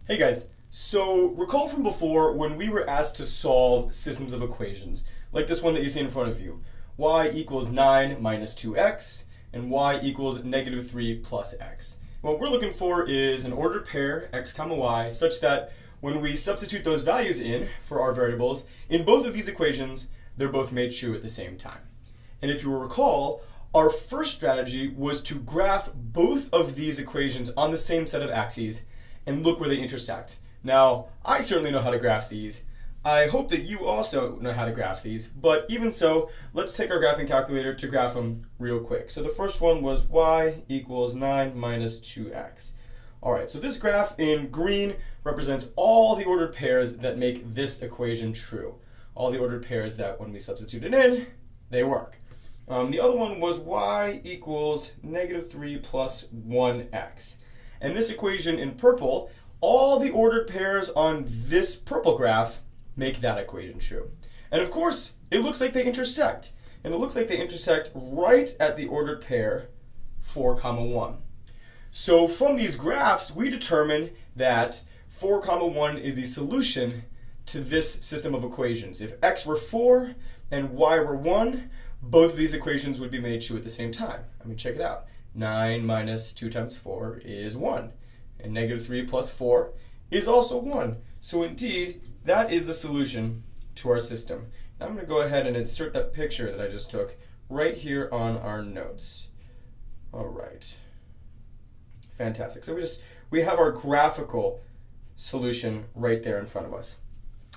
Hey guys, so recall from before when we were asked to solve systems of equations, like this one that you see in front of you, y equals 9 minus 2x, and y equals negative 3 plus x. What we're looking for is an ordered pair, x comma y, such that when we substitute those values in for our variables, in both of these equations, they're both made true at the same time. And if you will recall, our first strategy was to graph both of these equations on the same set of axes and look where they intersect. Now, I certainly know how to graph these. I hope that you also know how to graph these, but even so, let's take our graphing calculator to graph them real quick. So the first one was y equals 9 minus 2x. Alright, so this graph in green represents all the ordered pairs that make this equation true. All the ordered pairs that when we substitute it in, they work. The other one was y equals negative 3 plus 1x. And this equation in purple, all the ordered pairs on this purple graph make that equation true. And of course, it looks like they intersect. And it looks like they intersect right at the ordered pair 4, 1. So from these graphs, we determine that 4, 1 is the solution to this system of equations. If x were 4 and y were 1, both of these equations would be made true at the same time. I mean, check it out. 9 minus 2 times 4 is 1. And negative 3 plus 4 is also 1. So indeed, that is the solution to our system. Now I'm going to go ahead and insert that picture that I just took right here on our notes. All right. Fantastic. So we have our graphical solution right there in front of us.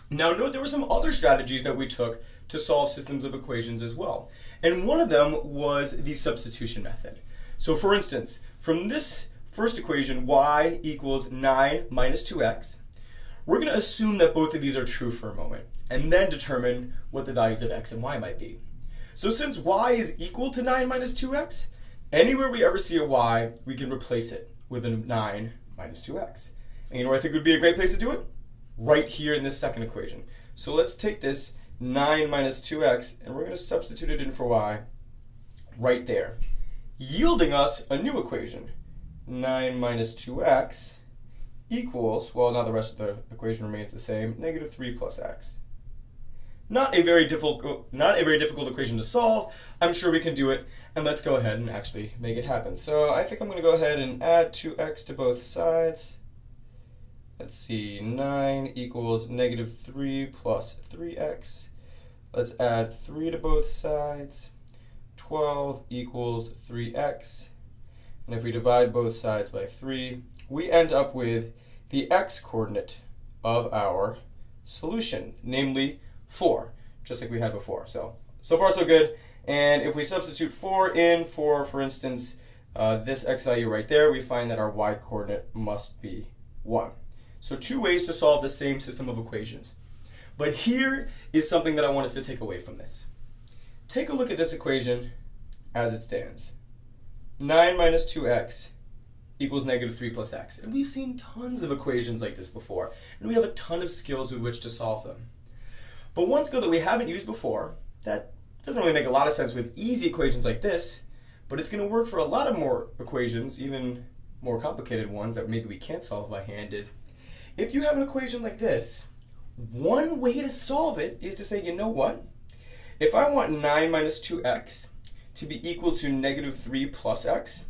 Now note there were some other strategies that we took to solve systems of equations as well. And one of them was the substitution method. So for instance, from this first equation, y equals 9 minus 2x, we're going to assume that both of these are true for a moment, and then determine what the values of x and y might be. So since y is equal to 9 minus 2x, anywhere we ever see a y, we can replace it with a 9 minus 2x. And you know where I think would be a great place to do it? Right here in this second equation. So let's take this 9 minus 2x, and we're going to substitute it in for y right there, yielding us a new equation. 9 minus 2x equals, well, now the rest of the equation remains the same, negative 3 plus x. Not a very difficult equation to solve. I'm sure we can do it, and let's go ahead and actually make it happen. So I think I'm going to go ahead and add 2x to both sides. Let's see, 9 equals negative 3 plus 3x. Let's add 3 to both sides. 12 equals 3x. And if we divide both sides by 3, we end up with the x-coordinate of our solution, namely 4, just like we had before. So far so good. And if we substitute 4 in for instance, this x value right there, we find that our y-coordinate must be 1. So two ways to solve the same system of equations. But here is something that I want us to take away from this. Take a look at this equation as it stands. 9 minus 2x equals negative 3 plus x. And we've seen tons of equations like this before, and we have a ton of skills with which to solve them. But one skill that we haven't used before, that doesn't really make a lot of sense with easy equations like this, but it's going to work for a lot of more equations, even more complicated ones that maybe we can't solve by hand, is if you have an equation like this, one way to solve it is to say, you know what? If I want 9 minus 2x to be equal to negative 3 plus x,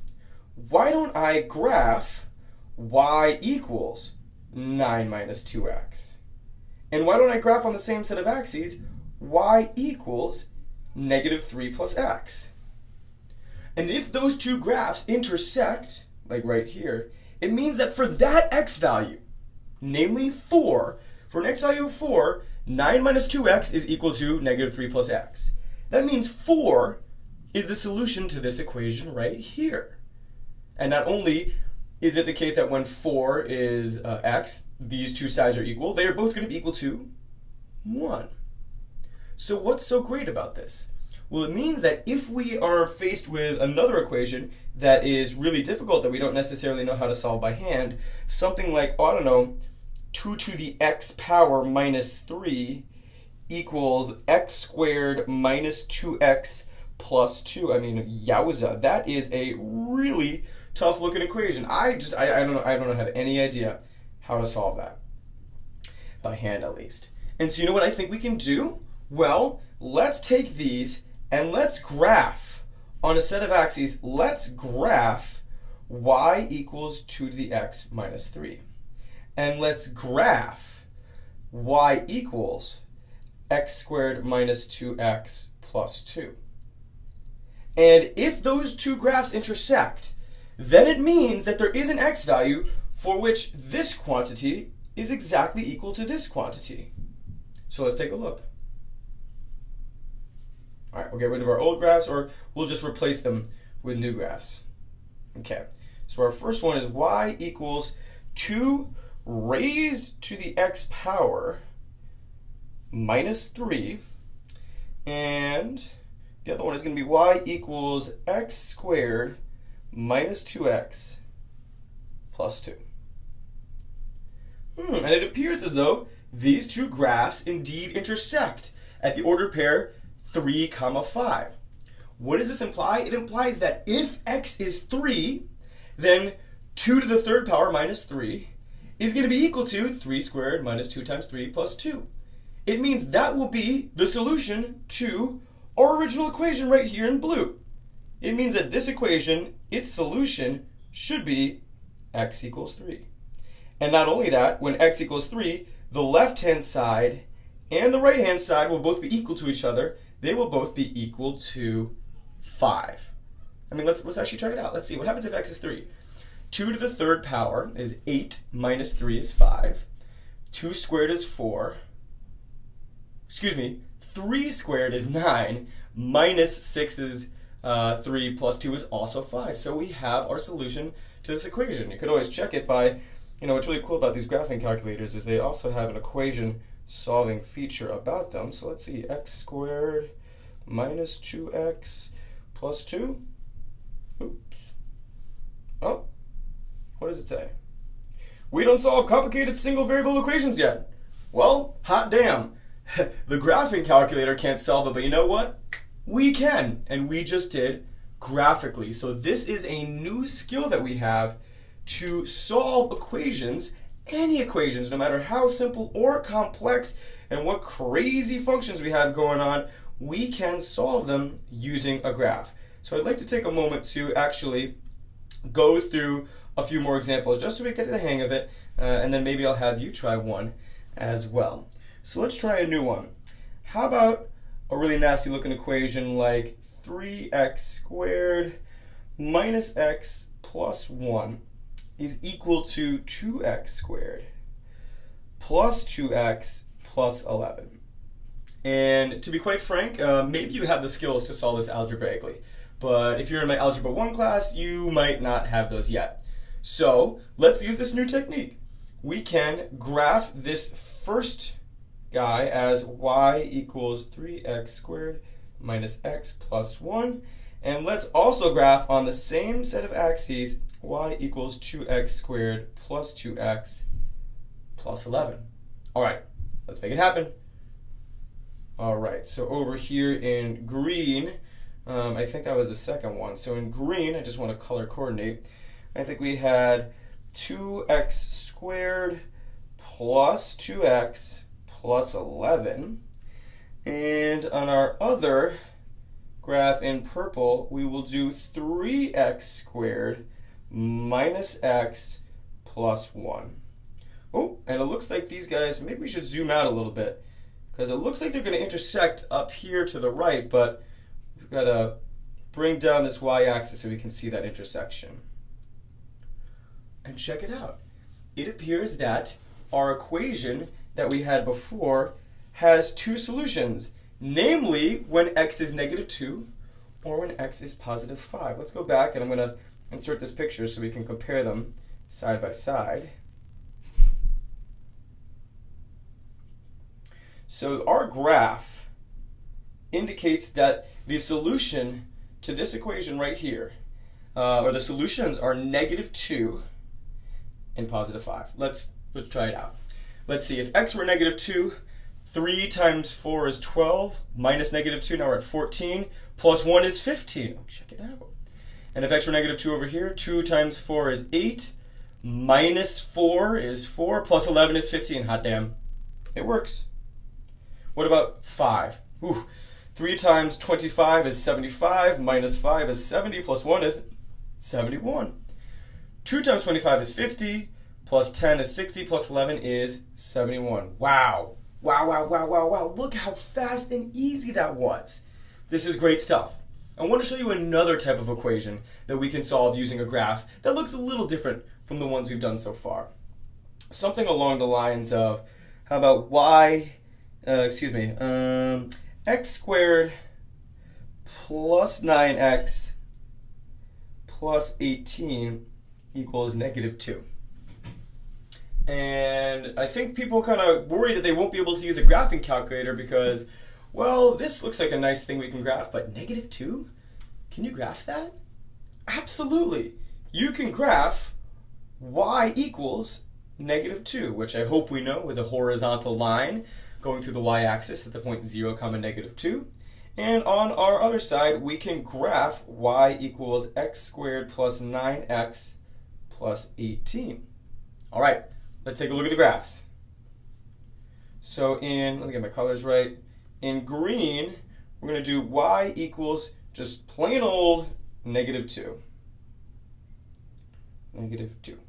why don't I graph y equals 9 minus 2x? And why don't I graph on the same set of axes y equals negative 3 plus x? And if those two graphs intersect, like right here, it means that for that x value, namely 4, for an x value of 4, 9 minus 2x is equal to negative 3 plus x. That means 4 is the solution to this equation right here. And not only is it the case that when 4 is x, these two sides are equal, they are both going to be equal to 1. So what's so great about this? Well, it means that if we are faced with another equation that is really difficult, that we don't necessarily know how to solve by hand, something like, oh, I don't know, 2 to the x power minus 3 equals x squared minus 2x plus 2. I mean, yowza, that is a really tough looking equation. I don't know, have any idea how to solve that. By hand, at least. And so you know what I think we can do? Well, let's take these and let's graph on a set of axes. Let's graph y equals 2 to the x minus 3. And let's graph y equals x squared minus 2x plus 2. And if those two graphs intersect, then it means that there is an x value for which this quantity is exactly equal to this quantity. So let's take a look. All right, we'll get rid of our old graphs, or we'll just replace them with new graphs. Okay, so our first one is y equals 2 raised to the x power minus 3, and the other one is going to be y equals x squared minus 2x plus 2. And it appears as though these two graphs indeed intersect at the order pair 3, 5. What does this imply? It implies that if x is 3, then 2 to the third power minus 3 is going to be equal to 3 squared minus 2 times 3 plus 2. It means that will be the solution to our original equation right here in blue. It means that this equation, its solution, should be x equals 3. And not only that, when x equals 3, the left-hand side and the right-hand side will both be equal to each other. They will both be equal to 5. I mean, let's actually try it out. Let's see. What happens if x is 3? 2 to the third power is 8 minus 3 is 5. 2 squared is 4. Excuse me. 3 squared is 9. Minus 6 is 3 plus 2 is also 5. So we have our solution to this equation. You could always check it by, what's really cool about these graphing calculators is they also have an equation solving feature about them. So let's see, x squared minus 2x plus 2. Oops. Oh, what does it say? We don't solve complicated single variable equations yet. Well, hot damn. The graphing calculator can't solve it, but you know what? We can, and we just did graphically. So this is a new skill that we have to solve equations, any equations, no matter how simple or complex and what crazy functions we have going on, we can solve them using a graph. So I'd like to take a moment to actually go through a few more examples just so we get the hang of it, and then maybe I'll have you try one as well. So let's try a new one. How about a really nasty looking equation like 3x squared minus x plus 1 is equal to 2x squared plus 2x plus 11. And to be quite frank, maybe you have the skills to solve this algebraically, but if you're in my Algebra 1 class, you might not have those yet. So let's use this new technique. We can graph this first guy as y equals 3x squared minus x plus 1, and let's also graph on the same set of axes y equals 2x squared plus 2x plus 11. All right, let's make it happen. All right, so over here in green, I think that was the second one. So in green, I just want to color coordinate. I think we had 2x squared plus 2x plus 11. And on our other graph in purple, we will do 3x squared minus x plus 1. Oh, and it looks like these guys, maybe we should zoom out a little bit, because it looks like they're going to intersect up here to the right, but we've got to bring down this y-axis so we can see that intersection. And check it out. It appears that our equation that we had before has two solutions, namely when x is -2 or when x is +5. Let's go back, and I'm going to insert this picture so we can compare them side by side. So our graph indicates that the solution to this equation right here, or the solutions are -2 and +5. Let's try it out. Let's see, if x were -2, 3 times 4 is 12, minus -2, now we're at 14, plus 1 is 15. Oh, check it out. And if x were -2 over here, 2 times 4 is 8, minus 4 is 4, plus 11 is 15. Hot damn. It works. What about 5? Ooh. 3 times 25 is 75, minus 5 is 70, plus 1 is 71. 2 times 25 is 50, plus 10 is 60, plus 11 is 71. Wow. Wow, wow, wow, wow, wow. Look how fast and easy that was. This is great stuff. I want to show you another type of equation that we can solve using a graph that looks a little different from the ones we've done so far. Something along the lines of, how about x squared plus 9x plus 18 equals negative 2. And I think people kind of worry that they won't be able to use a graphing calculator because, well, this looks like a nice thing we can graph, but negative 2? Can you graph that? Absolutely. You can graph y equals negative 2, which I hope we know is a horizontal line going through the y-axis at the point 0, negative 2. And on our other side, we can graph y equals x squared plus 9x plus 18. All right, let's take a look at the graphs. So let me get my colors right. In green, we're going to do y equals just plain old negative 2. Negative 2.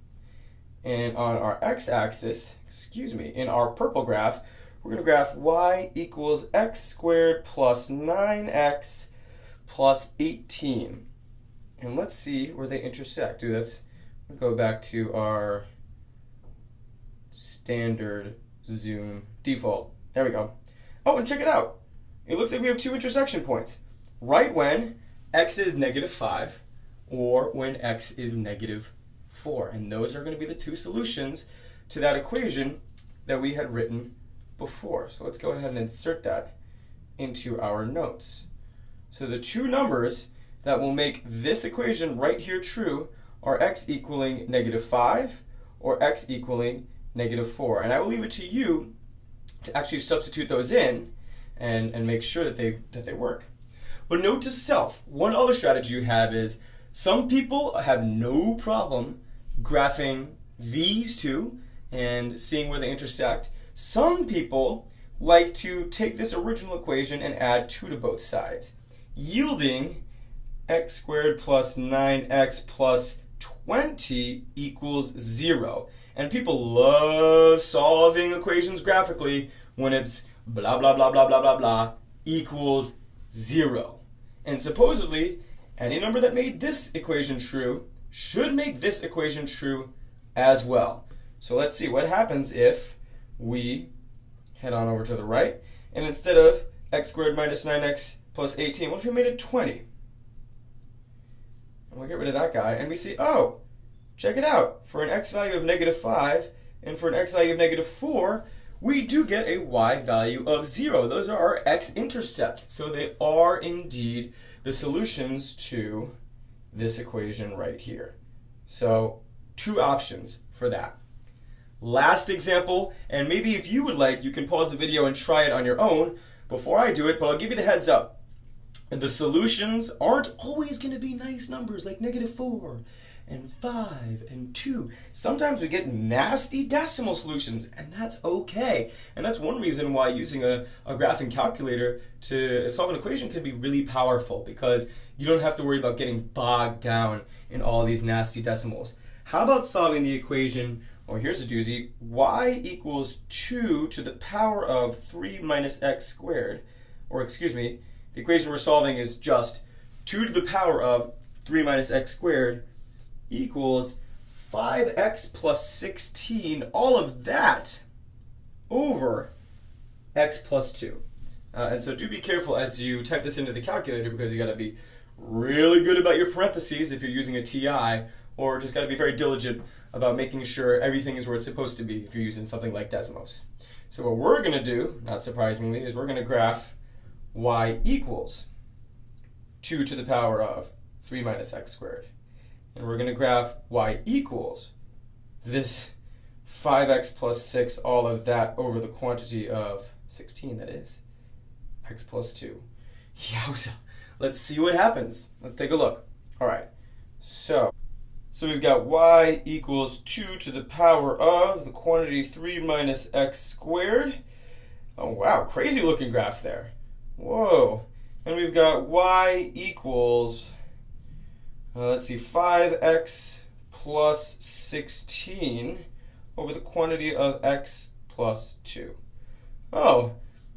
And on our x-axis, in our purple graph, we're going to graph y equals x squared plus 9x plus 18. And let's see where they intersect. Let's go back to our standard zoom default. There we go. Oh, and check it out. It looks like we have 2 intersection points. Right when x is negative 5 or when x is negative 4. And those are going to be the 2 solutions to that equation that we had written before. So let's go ahead and insert that into our notes. So the 2 numbers that will make this equation right here true are x equaling negative 5 or x equaling negative 4. And I will leave it to you to actually substitute those in and make sure that they work. But note to self, one other strategy you have is some people have no problem graphing these 2 and seeing where they intersect. Some people like to take this original equation and add 2 to both sides, yielding x squared plus 9x plus 20 equals 0. And people love solving equations graphically when it's blah, blah, blah, blah, blah, blah, blah equals 0. And supposedly, any number that made this equation true should make this equation true as well. So let's see what happens if we head on over to the right, and instead of x squared minus 9x plus 18, what if we made it 20? And we'll get rid of that guy, and we see, oh, check it out. For an x value of negative 5 and for an x value of negative 4, we do get a y value of 0. Those are our x-intercepts, so they are indeed the solutions to this equation right here. So 2 options for that. Last example, and maybe if you would like, you can pause the video and try it on your own before I do it, but I'll give you the heads up. The solutions aren't always going to be nice numbers like negative 4 and 5 and 2. Sometimes we get nasty decimal solutions, and that's okay. And that's one reason why using a graphing calculator to solve an equation can be really powerful, because you don't have to worry about getting bogged down in all these nasty decimals. How about solving the equation, here's a doozy, y equals 2 to the power of 3 minus x squared, the equation we're solving is just 2 to the power of 3 minus x squared equals 5x plus 16, all of that over x plus 2. And so do be careful as you type this into the calculator, because you got to be really good about your parentheses if you're using a TI, or just got to be very diligent about making sure everything is where it's supposed to be if you're using something like Desmos. So what we're going to do, not surprisingly, is we're going to graph y equals 2 to the power of 3 minus x squared. And we're going to graph y equals this 5x plus 6, all of that over the quantity of 16, that is, x plus 2. Yowza. Let's see what happens. Let's take a look. All right, so So we've got y equals 2 to the power of the quantity 3 minus x squared. Oh wow, crazy looking graph there. Whoa. And we've got y equals, let's see, 5x plus 16 over the quantity of x plus 2. Oh,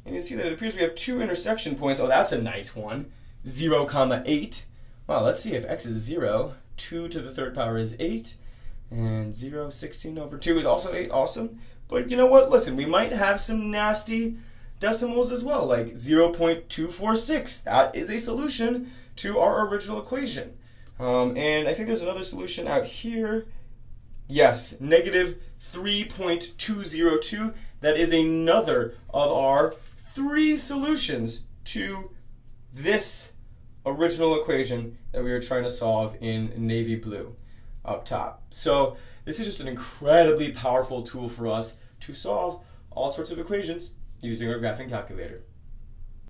and you see that it appears we have two intersection points. Oh, that's a nice one. 0, 8. Well, let's see if x is 0. 2 to the third power is 8. And 0, 16 over 2 is also 8. Awesome. But you know what? Listen, we might have some nasty decimals as well, like 0.246. That is a solution to our original equation. And I think there's another solution out here. Yes, negative 3.202. That is another of our 3 solutions to this original equation that we were trying to solve in navy blue up top. So this is just an incredibly powerful tool for us to solve all sorts of equations using our graphing calculator.